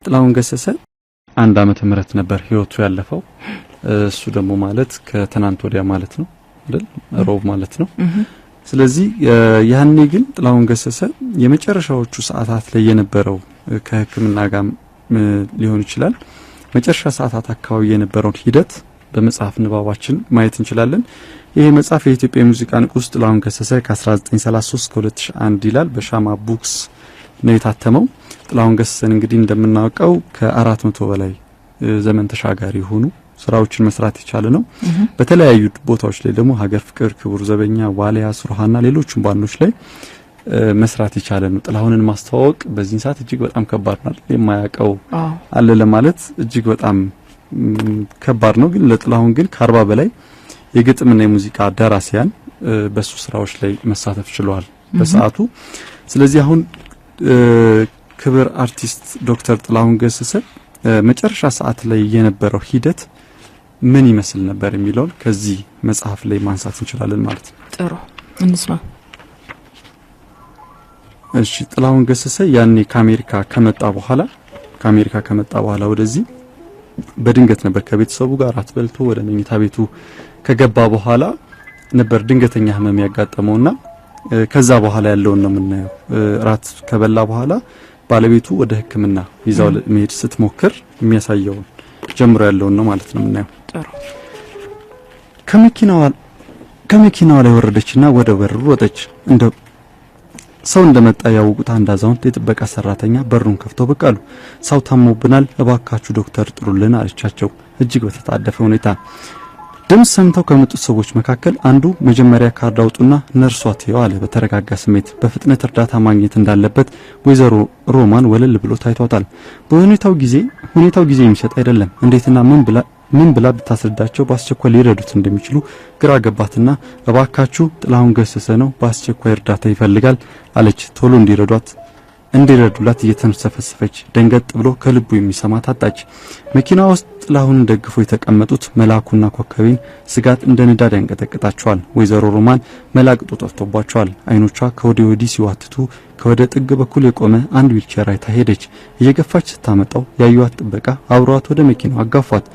ጥላሁን ገሰሰ አንድ ዓመተ ምህረት ነበር ህይወቱ ያለፈው። እሱ ደግሞ ማለት ከትናንት ወዲያ ማለት ነው አይደል? ሮብ ማለት ነው። ስለዚህ ያኔ ግን ጥላሁን ገሰሰ የመጨረሻዎቹ ሰዓታት ላይ የነበረው ከህክምና ጋር ሊሆን ይችላል መጨረሻ ሰዓታት አካባቢ የነበረው ሂደት በመጽሐፍ ንባባችን ማየት እንችላለን። ይሄ መጽሐፍ የኢትዮጵያ ሙዚቃ ንጉስ ጥላሁን ገሰሰ ከ1933 እስከ 2001 ይላል በሻማ ቡክስ ነው የታተመው። ጥላሁን ገሰሰን እንግዲህ እንደምናውቀው ከ400 በላይ ዘመን ተሻጋሪ ሆኑ ስራዎችን መስራት የቻለ ነው። በተለያዩ ቦታዎች ላይ ደግሞ ሀገር ፍቅር፣ ክቡር ዘበኛ፣ ዋሊያ፣ ሱርሃና ሌሎችም ባንዶች ላይ መስራት የቻለ ነው። ጥላሁንን ማስተዋወቅ በዚህ ሰዓት እጅግ በጣም ከባድ ነው። የማያውቀው አለ ለማለት እጅግ በጣም ከባድ ነው። ግን ለጥላሁን ግን ከ40 በላይ የግጥምና የሙዚቃ ደራሲያን በሱ ስራዎች ላይ መሳተፍ ችለዋል በሰዓቱ። ስለዚህ አሁን ክብር አርቲስት ዶክተር ጥላሁን ገሰሰ መጨረሻ ሰዓት ላይ የነበረው ሂደት ምን ይመስል ነበር የሚለውን ከዚህ መጽሐፍ ላይ ማንሳት እንችላለን ማለት ነው። ጥሩ እንስማ። እሺ፣ ጥላሁን ገሰሰ ያኔ ከአሜሪካ ከመጣ በኋላ ወደዚህ በድንገት ነበር ከቤተሰቡ ጋር አትበልቶ ወደ መኝታ ቤቱ ከገባ በኋላ ነበር ድንገተኛ ህመም ያጋጠመውና ከዛ በኋላ ያለውን ነው የምናየው። ራት ከበላ በኋላ ባለቤቱ ወደ ህክምና ይዛው መሄድ ስትሞክር የሚያሳየው ጀምሮ ያለውን ነው ማለት ነው የምናየው። ጥሩ ከመኪናዋ ላይ ወረደችና ወደ በር ወጣች። እንደ ሰው እንደመጣ ያውቁት አንድ አዛውንት የጥበቃ ሰራተኛ በሩን ከፍተው ብቅ አሉ። ሰው ታሞብናል፣ እባካችሁ ዶክተር ጥሩልን አለቻቸው እጅግ በተጣደፈ ሁኔታ። ድምጽ ሰምተው ከመጡት ሰዎች መካከል አንዱ መጀመሪያ ካርድ አውጡና ነርሷት ይው አለ በተረጋጋ ስሜት። በፍጥነት እርዳታ ማግኘት እንዳለበት ወይዘሮ ሮማን ወለል ብሎ ታይቷታል። በሁኔታው ጊዜ የሚሰጥ አይደለም። እንዴትና ምን ብላ ብታስረዳቸው በአስቸኳይ ሊረዱት እንደሚችሉ ግራ ገባትና እባካችሁ ጥላሁን ገሰሰ ነው በአስቸኳይ እርዳታ ይፈልጋል አለች። ቶሎ እንዲረዱላት እየተንሰፈሰፈች ደንገጥ ብሎ ከልቡ የሚሰማት አጣች። መኪና ውስጥ ጥላሁንን ደግፎ የተቀመጡት መላኩና ኮከቤን ስጋት እንደ ንዳድ ያንቀጠቅጣቸዋል። ወይዘሮ ሮማን መላቅጡ ጠፍቶባቸዋል። አይኖቿ ከወዲህ ወዲህ ሲዋትቱ ከወደ ጥግ በኩል የቆመ አንድ ዊልቸር አይታ ሄደች። እየገፋች ስታመጣው ያዩዋት ጥበቃ አብሯት ወደ መኪናው አጋፏት።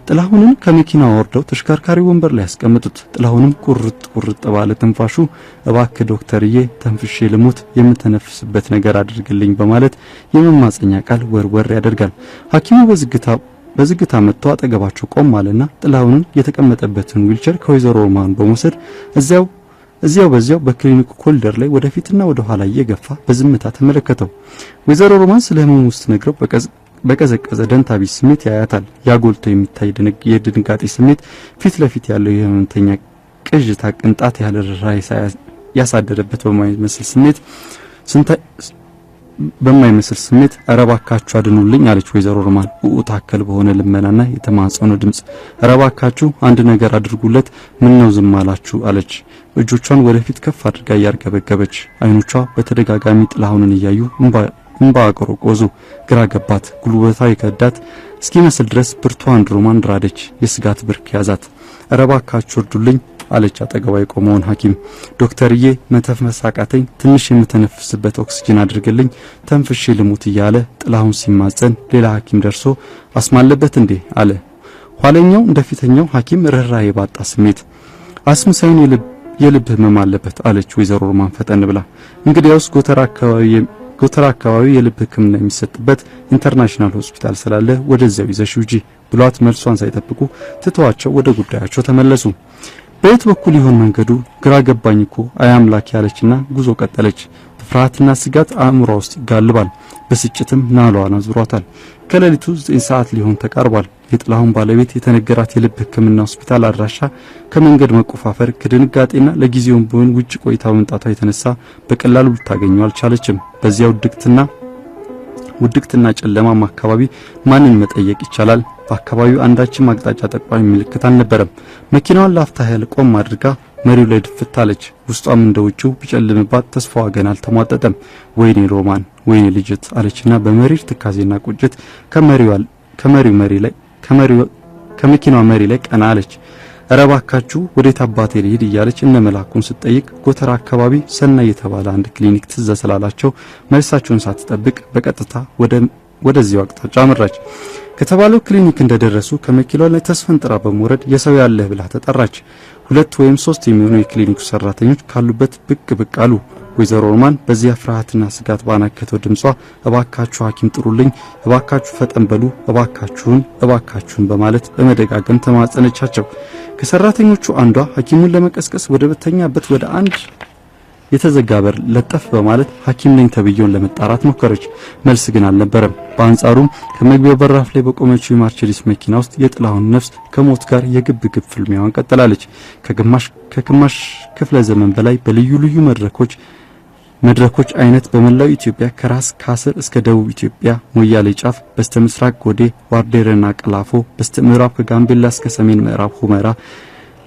ጥላሁንን ከመኪናው ወርደው ተሽከርካሪ ወንበር ላይ ያስቀምጡት። ጥላሁንም ቁርጥ ባለ ትንፋሹ እባክህ ዶክተርዬ ተንፍሼ ልሞት የምተነፍስበት ነገር አድርግልኝ በማለት የመማጸኛ ቃል ወርወር ያደርጋል። ሐኪሙ በዝግታ መጥቶ አጠገባቸው ቆም አለና ጥላሁንን የተቀመጠበትን ዊልቸር ከወይዘሮ ሮማን በመውሰድ እዚያው በክሊኒኩ ኮሪደር ላይ ወደፊትና ወደ ኋላ እየገፋ በዝምታ ተመለከተው። ወይዘሮ ሮማን ስለ ህመሙ ስትነግረው በቀዘቀዘ ደንታቢስ ስሜት ያያታል። ያጎልቶ የሚታይ የድንጋጤ ስሜት ፊት ለፊት ያለው የህመምተኛ ቅዥታ ቅንጣት ያለ ራይ ያሳደረበት በማይመስል ስሜት አረባካችሁ አድኑልኝ አለች ወይዘሮ ሮማን ታከል በሆነ ልመናና የተማጸኑ ድምጽ። አረባካችሁ አንድ ነገር አድርጉለት፣ ምን ነው ዝም አላችሁ አለች እጆቿን ወደፊት ከፍ አድርጋ ያርገበገበች። አይኖቿ በተደጋጋሚ ጥላሁንን እያዩ እንባ አቆረቆዙ። ግራ ገባት። ጉልበቷ የከዳት እስኪመስል ድረስ ብርቷን ሮማን ራደች። የስጋት ብርክ ያዛት። አረባካችሁ እርዱልኝ አለች አጠገቧ የቆመውን ሐኪም። ዶክተርዬ መተንፈስ አቃተኝ፣ ትንሽ የምተነፍስበት ኦክሲጅን አድርግልኝ፣ ተንፍሼ ልሙት እያለ ጥላሁን ሲማጸን ሌላ ሐኪም ደርሶ አስማለበት እንዴ አለ። ኋለኛው እንደፊተኛው ሐኪም ርህራሄ ባጣ ስሜት አስም ሳይሆን የልብ ህመም አለበት አለች ወይዘሮ ሮማን ፈጠን ብላ። እንግዲያውስ ጎተራ አካባቢ የልብ ህክምና የሚሰጥበት ኢንተርናሽናል ሆስፒታል ስላለ ወደዚያው ይዘሽው ሂጂ ብሏት መልሷን ሳይጠብቁ ትተዋቸው ወደ ጉዳያቸው ተመለሱ። በየት በኩል ይሆን መንገዱ? ግራ ገባኝ እኮ አያምላክ ያለችና ጉዞ ቀጠለች። ፍርሃትና ስጋት አእምሯ ውስጥ ይጋልባል። በስጭትም ናሏን አዙሯታል። ከሌሊቱ 9 ሰዓት ሊሆን ተቃርቧል። የጥላሁን ባለቤት የተነገራት የልብ ህክምና ሆስፒታል አድራሻ ከመንገድ መቆፋፈር ከድንጋጤና ለጊዜውም ቢሆን ውጭ ቆይታ መምጣቷ የተነሳ በቀላሉ ልታገኘው አልቻለችም። በዚያው ውድቅትና ጨለማማ አካባቢ ማንን መጠየቅ ይቻላል? በአካባቢው አንዳችም አቅጣጫ ጠቋሚ ምልክት አልነበረም። መኪናዋን ላፍታ ያህል ቆም አድርጋ መሪው ላይ ድፍት አለች። ውስጧም እንደውጭው ቢጨልምባት ተስፋዋ ገና አልተሟጠጠም። ወይኔ ሮማን፣ ወይኔ ልጅት አለችና በመሪር ትካዜና ቁጭት ከመኪናዋ መሪ ላይ ቀና አለች። ረባካችሁ ወዴት አባቴ ልሂድ እያለች እነ መላኩን ስትጠይቅ ጎተራ አካባቢ ሰናይ የተባለ አንድ ክሊኒክ ትዝ ስላላቸው መልሳቸውን ሳትጠብቅ በቀጥታ ወደዚያው አቅጣጫ አመራች። ከተባለው ክሊኒክ እንደደረሱ ከመኪናው ላይ ተስፈንጥራ በመውረድ የሰው ያለህ ብላ ተጠራች። 2 ወይም 3 የሚሆኑ የክሊኒኩ ሰራተኞች ካሉበት ብቅ አሉ። ወይዘሮ ሮማን በዚያ ፍርሃትና ስጋት ባናከተው ድምጿ እባካችሁ ሐኪም ጥሩልኝ፣ እባካችሁ ፈጠን በሉ፣ እባካችሁን በማለት በመደጋገም ተማጸነቻቸው። ከሰራተኞቹ አንዷ ሐኪሙን ለመቀስቀስ ወደ በተኛበት ወደ አንድ የተዘጋ በር ለጠፍ በማለት ሐኪም ነኝ ተብየውን ለመጣራት ሞከረች። መልስ ግን አልነበረም። በአንጻሩም ከመግቢያው በራፍ ላይ በቆመችው የማርቸዲስ መኪና ውስጥ የጥላሁን ነፍስ ከሞት ጋር የግብ ፍልሚያዋን ቀጥላለች። ከግማሽ ክፍለ ዘመን በላይ በልዩ ልዩ መድረኮች አይነት በመላው ኢትዮጵያ ከራስ ካስር እስከ ደቡብ ኢትዮጵያ ሞያሌ ጫፍ፣ በስተምስራቅ ጎዴ፣ ዋርዴርና ቀላፎ፣ በስተምዕራብ ከጋምቤላ እስከ ሰሜን ምዕራብ ሁመራ፣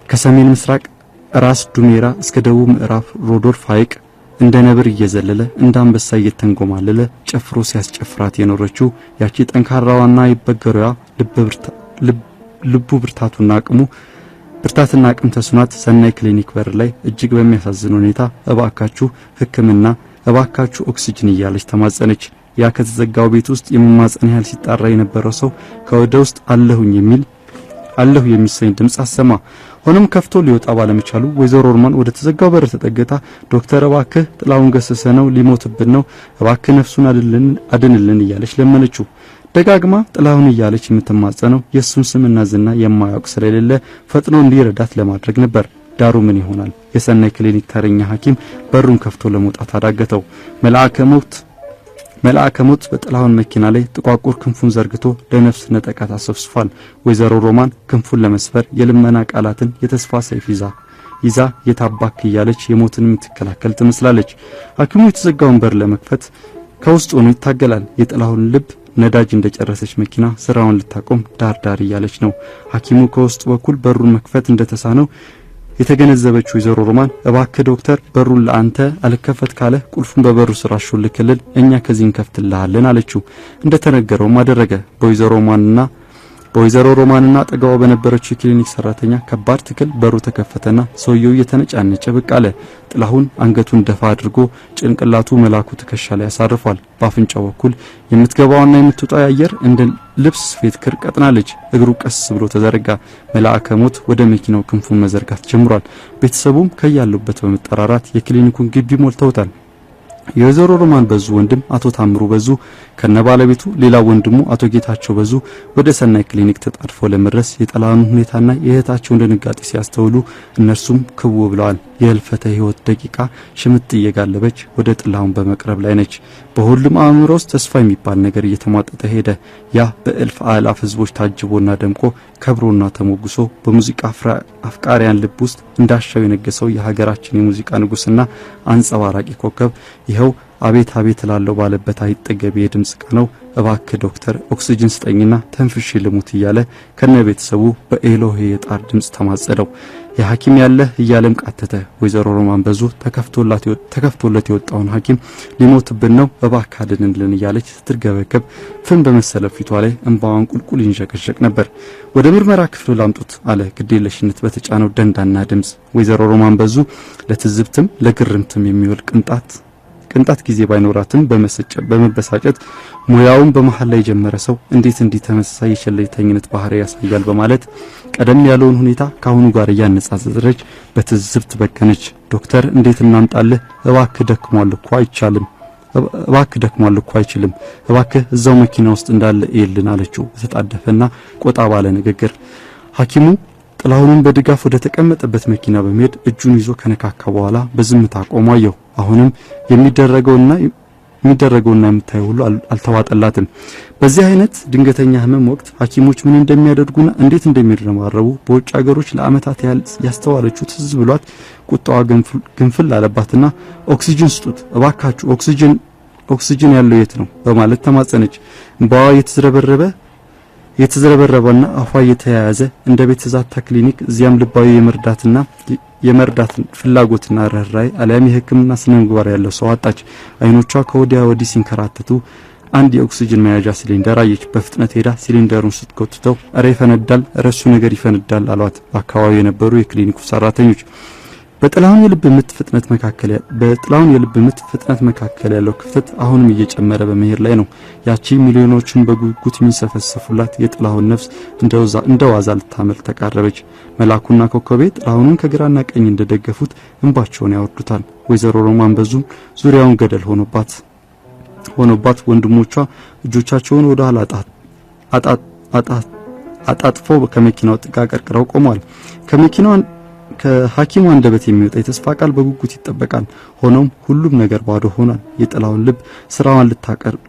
ከሰሜን ምስራቅ ራስ ዱሜራ እስከ ደቡብ ምዕራብ ሮዶልፍ ሐይቅ እንደ ነብር እየዘለለ እንደ አንበሳ እየተንጎማለለ ጨፍሮ ሲያስጨፍራት የኖረችው ያቺ ጠንካራዋና ይበገረዋ ልቡ ብርታትና አቅም ተስኗት ሰናይ ክሊኒክ በር ላይ እጅግ በሚያሳዝን ሁኔታ እባካችሁ ሕክምና፣ እባካችሁ ኦክሲጅን እያለች ተማጸነች። ያ ከተዘጋው ቤት ውስጥ የመማጸን ያህል ሲጣራ የነበረው ሰው ከወደ ውስጥ አለሁ የሚሰኝ ድምጽ አሰማ። ሆኖም ከፍቶ ሊወጣ ባለመቻሉ ወይዘሮ ሮማን ወደ ተዘጋው በር ተጠግታ ዶክተር እባክህ ጥላሁን ገሰሰ ነው፣ ሊሞትብን ነው፣ እባክህ ነፍሱን አድንልን እያለች ለመነችው። ደጋግማ ጥላሁን እያለች የምትማጸነው የሱን ስምና ዝና የማያውቅ ስለሌለ ፈጥኖ እንዲረዳት ለማድረግ ነበር። ዳሩ ምን ይሆናል? የሰናይ ክሊኒክ ተረኛ ሐኪም በሩን ከፍቶ ለመውጣት አዳገተው። መልአከ ሞት በጥላሁን መኪና ላይ ጥቋቁር ክንፉን ዘርግቶ ለነፍስ ነጠቃ አሰፍስፏል። ወይዘሮ ሮማን ክንፉን ለመስበር የልመና ቃላትን የተስፋ ሰይፍ ይዛ የታባክ እያለች የሞትን የምትከላከል ትመስላለች። ሐኪሙ የተዘጋውን በር ለመክፈት ከውስጥ ሆኖ ይታገላል። የጥላሁን ልብ ነዳጅ እንደጨረሰች መኪና ስራውን ልታቆም ዳር እያለች ነው። ሐኪሙ ከውስጥ በኩል በሩን መክፈት እንደተሳነው የተገነዘበችው ወይዘሮ ሮማን እባክህ ዶክተር በሩን ለአንተ አልከፈት ካለ ቁልፉን በበሩ ስራ ሹልክልል እኛ ከዚህ እንከፍትልሃለን አለችው። እንደተነገረውም አደረገ። በወይዘሮ ሮማንና አጠገቧ በነበረችው የክሊኒክ ሰራተኛ ከባድ ትክል በሩ ተከፈተና ሰውየው እየተነጫነጨ ብቅ አለ። ጥላሁን አንገቱን ደፋ አድርጎ ጭንቅላቱ መላኩ ትከሻ ላይ ያሳርፏል። በአፍንጫው በኩል የምትገባውና የምትወጣው አየር እንደ ልብስ ስፌት ክር ቀጥናለች። እግሩ ቀስ ብሎ ተዘረጋ። መልአከ ሞት ወደ መኪናው ክንፉን መዘርጋት ጀምሯል። ቤተሰቡም ከያሉበት በመጠራራት የክሊኒኩን ግቢ ሞልተውታል። የወይዘሮ ሮማን በዙ ወንድም አቶ ታምሩ በዙ ከነባለቤቱ ሌላ ወንድሙ አቶ ጌታቸው በዙ ወደ ሰናይ ክሊኒክ ተጣድፎ ለመድረስ የጥላሁን ሁኔታና የእህታቸውን ድንጋጤ ሲያስተውሉ እነርሱም ክው ብለዋል። የህልፈተ ህይወት ደቂቃ ሽምጥ እየጋለበች ወደ ጥላሁን በመቅረብ ላይ ነች። በሁሉም አእምሮ ውስጥ ተስፋ የሚባል ነገር እየተሟጠጠ ሄደ። ያ በእልፍ አእላፍ ህዝቦች ታጅቦና ደምቆ ከብሮና ተሞግሶ በሙዚቃ አፍቃሪያን ልብ ውስጥ እንዳሻው የነገሰው የሀገራችን የሙዚቃ ንጉስና አንጸባራቂ ኮከብ ይኸው አቤት አቤት ላለው ባለበት አይጠገብ የድምጽ ቃናው እባክህ ዶክተር ኦክሲጅን ስጠኝና ተንፍሼ ልሙት እያለ ከነቤተሰቡ በኤሎሄ የጣር ድምጽ ተማጸደው። የሐኪም ያለህ እያለም ቃተተ። ወይዘሮ ሮማን በዙ ተከፍቶለት የወጣውን ሐኪም ሊሞትብን ነው እባክህ አድንልን እያለች ስትርገበገብ ፍም በመሰለ ፊቷ ላይ እንባዋን ቁልቁል ይንዠቀዠቅ ነበር። ወደ ምርመራ ክፍሉ ላምጡት አለ ግዴለሽነት በተጫነው ደንዳና ድምጽ። ወይዘሮ ሮማን በዙ ለትዝብትም ለግርምትም የሚወል ቅንጣት ጊዜ ባይኖራትም በመበሳጨት ሙያውን በመሐል ላይ የጀመረ ሰው እንዴት ተመሳሳይ የቸልተኝነት ባህሪ ያሳያል በማለት ቀደም ያለውን ሁኔታ ካሁኑ ጋር ያነጻጸረች በትዝብት በከነች። ዶክተር እንዴት እናምጣልህ? እባክህ ደክሟል እኮ አይችልም። እባክህ እዛው መኪና ውስጥ እንዳለ ይልን አለችው በተጣደፈና ቆጣ ባለ ንግግር። ሐኪሙ ጥላሁንን በድጋፍ ወደ ተቀመጠበት መኪና በመሄድ እጁን ይዞ ከነካካ በኋላ በዝምታ ቆሟየው። አሁንም የሚደረገውና የምታየው ሁሉ አልተዋጠላትም። በዚህ አይነት ድንገተኛ ህመም ወቅት ሐኪሞች ምን እንደሚያደርጉና እንዴት እንደሚረማረቡ በውጭ ሀገሮች ለአመታት ያስተዋለችው ትዝ ብሏት ቁጣዋ ግንፍል አለባትና ኦክሲጅን ስጡት እባካችሁ፣ ኦክሲጅን ያለው የት ነው በማለት ተማጸነች። እንባዋ የተዝረበረበና አፏ የተያያዘ እንደ ቤተዛታ ክሊኒክ እዚያም ልባዊ የመርዳት ፍላጎትና ርህራሄ አልያም የሕክምና ስነ ምግባር ያለው ሰው አጣች። አይኖቿ ከወዲያ ወዲህ ሲንከራተቱ አንድ የኦክሲጅን መያዣ ሲሊንደር አየች። በፍጥነት ሄዳ ሲሊንደሩን ስትከፍተው እረ ይፈነዳል፣ እሱ ነገር ይፈነዳል አሏት በአካባቢው የነበሩ የክሊኒኩ ሰራተኞች። በጥላሁን የልብ ምት ፍጥነት መካከል ያለው ክፍተት አሁንም እየጨመረ በመሄድ ላይ ነው። ያቺ ሚሊዮኖችን በጉጉት የሚሰፈሰፉላት የጥላሁን ነፍስ እንደዋዛ ልታመልጥ ተቃረበች። መላኩና ኮከቤ ጥላሁንን ከግራና ቀኝ እንደደገፉት እንባቸውን ያወርዱታል። ወይዘሮ ሮማን በዙም ዙሪያውን ገደል ሆኖባት ወንድሞቿ እጆቻቸውን ወደ ኋላ አጣጥፈው ከመኪናው ጥጋ ቀርቅረው ቆመዋል። ከሐኪሙ አንደበት የሚወጣ የተስፋ ቃል በጉጉት ይጠበቃል። ሆኖም ሁሉም ነገር ባዶ ሆኗል። የጥላሁን ልብ ስራዋን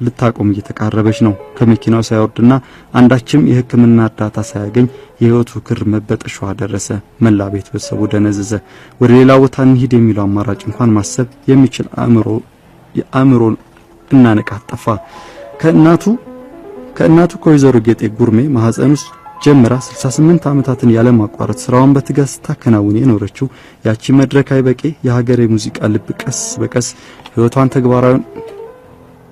ልታቆም እየተቃረበች ነው። ከመኪናው ሳይወርድና አንዳችም የሕክምና እርዳታ ሳያገኝ የህይወቱ ክር መበጠሻዋ ደረሰ። መላ ቤተሰቡ ደነዘዘ። ወደ ሌላ ቦታ እንሂድ የሚለው አማራጭ እንኳን ማሰብ የሚችል አእምሮ እና ንቃት ጠፋ። ከእናቱ ከወይዘሮ ጌጤ ጉርሜ ማህፀን ውስጥ ጀምራ 68 ዓመታትን ያለማቋረጥ ስራዋን በትጋት ስታከናውን የኖረችው ያቺ መድረካዊ በቄ የሀገሬ ሙዚቃ ልብ ቀስ በቀስ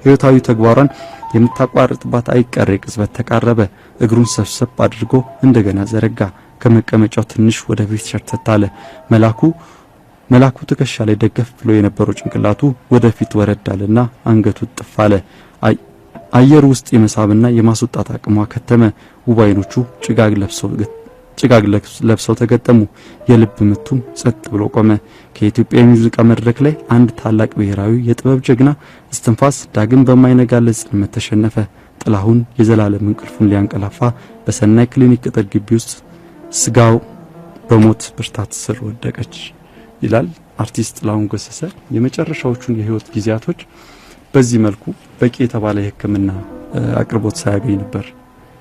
ህይወታዊ ተግባራን የምታቋርጥባት አይቀሬ ቅጽበት ተቃረበ። እግሩን ሰብሰብ አድርጎ እንደገና ዘረጋ። ከመቀመጫው ትንሽ ወደ ፊት ሸርተት አለ። መላኩ ትከሻ ላይ ደገፍ ብሎ የነበረው ጭንቅላቱ ወደፊት ወረድ አለና አንገቱ ጥፍ አለ። አየር ውስጥ የመሳብና የማስወጣት አቅሟ ከተመ። ውብ አይኖቹ ጭጋግ ለብሰው ተገጠሙ። የልብ ምቱም ጸጥ ብሎ ቆመ። ከኢትዮጵያ የሙዚቃ መድረክ ላይ አንድ ታላቅ ብሔራዊ የጥበብ ጀግና እስትንፋስ ዳግም በማይነጋለት ጽልመት ተሸነፈ። ጥላሁን የዘላለም እንቅልፉን ሊያንቀላፋ በሰናይ ክሊኒክ ቅጥር ግቢ ውስጥ ስጋው በሞት ብርታት ስር ወደቀች ይላል አርቲስት ጥላሁን ገሰሰ። የመጨረሻዎቹን የህይወት ጊዜያቶች በዚህ መልኩ በቂ የተባለ የሕክምና አቅርቦት ሳያገኝ ነበር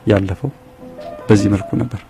ያለፈው። በዚህ መልኩ ነበር